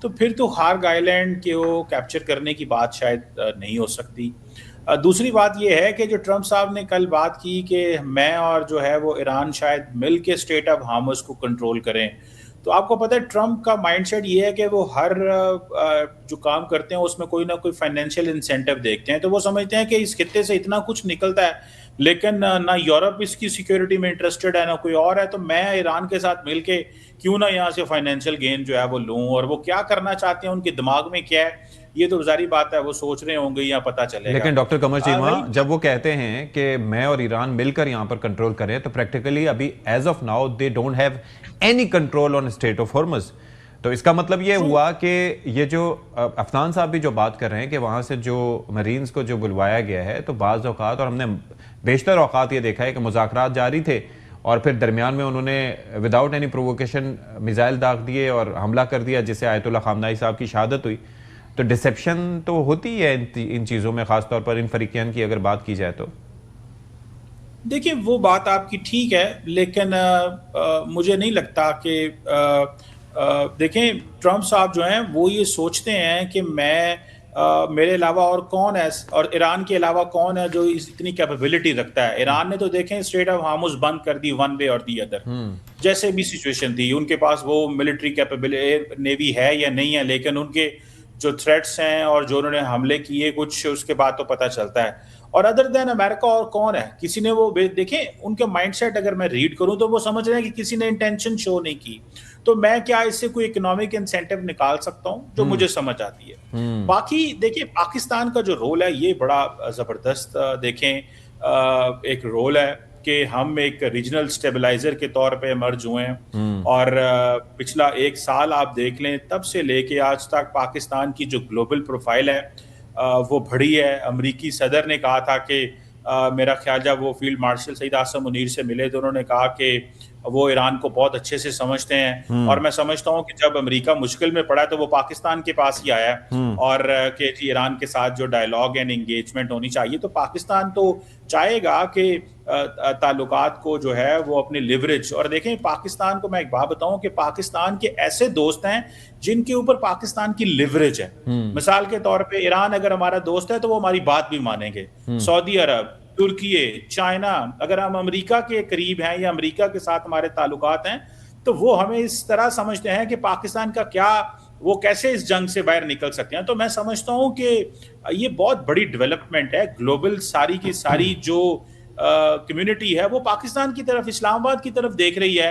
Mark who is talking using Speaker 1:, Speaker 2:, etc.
Speaker 1: तो फिर तो खार्ग आइलैंड को कैप्चर करने की बात शायद नहीं हो सकती। दूसरी बात ये है कि जो ट्रंप साहब ने कल बात की कि मैं और जो है वो ईरान शायद मिल के स्ट्रेट ऑफ हार्मस को कंट्रोल करें। तो आपको पता है ट्रंप का माइंडसेट ये है कि वो हर जो काम करते हैं उसमें कोई ना कोई फाइनेंशियल इंसेंटिव देखते हैं। तो वो समझते हैं कि इस खित्ते से इतना कुछ निकलता है, लेकिन ना यूरोप इसकी सिक्योरिटी में इंटरेस्टेड है ना कोई और है, तो मैं ईरान के साथ मिलके क्यों ना यहाँ से फाइनेंशियल गेन जो है वो लूँ। और वो क्या करना चाहते हैं, उनके दिमाग में क्या है, ये तो जारी बात है वो सोच रहे होंगे या पता चलेगा।
Speaker 2: लेकिन डॉक्टर कमर चीमा,
Speaker 1: रही
Speaker 2: जब वो कहते हैं कि मैं और ईरान मिलकर यहां पर कंट्रोल करें, तो प्रैक्टिकली अभी as of now they don't have any control on Strait of Hormuz. तो इसका मतलब ये
Speaker 1: ट्रू।
Speaker 2: हुआ कि ये जो अफनान साहब भी जो बात कर रहे हैं कि वहां से जो मरीन्स को जो बुलवाया गया है, तो बाज़ औक़ात, और हमने बेशतर औक़ात ये देखा है कि मुज़ाकरात जारी थे और फिर दरमियान में उन्होंने विदाउट एनी प्रोवोकेशन मिसाइल दाग दिए और हमला कर दिया, जिससे आयतुल्लाह खामनाई साहब की शहादत हुई। तो डिसेप्शन तो होती है इन चीज़ों में, ख़ासतौर पर इन फरीकियन की अगर बात की जाए तो।
Speaker 1: देखिए वो बात आपकी ठीक है, लेकिन मुझे नहीं लगता कि देखें ट्रंप साहब जो हैं वो ये सोचते हैं कि मेरे अलावा और कौन है, और ईरान के अलावा कौन है जो इतनी कैपेबिलिटी रखता है। ईरान ने तो देखें स्ट्रेट ऑफ हार्मुज बंद कर दी वन वे और दी अदर, जैसे भी सिचुएशन थी। उनके पास वो मिलिट्री कैपेबिलिटी नेवी है या नहीं है, लेकिन उनके जो थ्रेट्स हैं और जो उन्होंने हमले किए कुछ, उसके बाद तो पता चलता है। और अदर देन अमेरिका और कौन है, किसी ने वो देखें उनके माइंडसेट अगर मैं रीड करूं तो वो समझ रहे हैं कि किसी ने इंटेंशन शो नहीं की। तो मैं क्या इससे कोई इकोनॉमिक इंसेंटिव निकाल सकता हूं जो मुझे समझ आती है। बाकी देखिए पाकिस्तान का जो रोल है ये बड़ा जबरदस्त देखें एक रोल है कि हम एक रीजनल स्टेबलाइजर के तौर पे मर्ज हुए हैं। और पिछला एक साल आप देख लें, तब से लेके आज तक पाकिस्तान की जो ग्लोबल प्रोफाइल है वो बढ़ी है। अमरीकी सदर ने कहा था कि मेरा ख्याल जब वो फील्ड मार्शल सईद आसम मुनीर से मिले तो उन्होंने कहा कि वो ईरान को बहुत अच्छे से समझते हैं। और मैं समझता हूं कि जब अमेरिका मुश्किल में पड़ा तो वो पाकिस्तान के पास ही आया और कि जी ईरान के साथ जो डायलॉग एंड एंगेजमेंट होनी चाहिए। तो पाकिस्तान तो चाहेगा कि ताल्लुकात को जो है वो अपने लिवरेज, और देखें पाकिस्तान को मैं एक बात बताऊं कि पाकिस्तान के ऐसे दोस्त हैं जिनके ऊपर पाकिस्तान की लिवरेज है। मिसाल के तौर पे ईरान अगर हमारा दोस्त है तो वो हमारी बात भी मानेंगे। सऊदी अरब, तुर्की, चाइना, अगर हम अमेरिका के करीब हैं या अमेरिका के साथ हमारे ताल्लुकात हैं तो वो हमें इस तरह समझते हैं कि पाकिस्तान का क्या, वो कैसे इस जंग से बाहर निकल सकते हैं। तो मैं समझता हूं कि ये बहुत बड़ी डेवलपमेंट है। ग्लोबल सारी की सारी जो कम्युनिटी है वो पाकिस्तान की तरफ, इस्लामाबाद की तरफ देख रही है।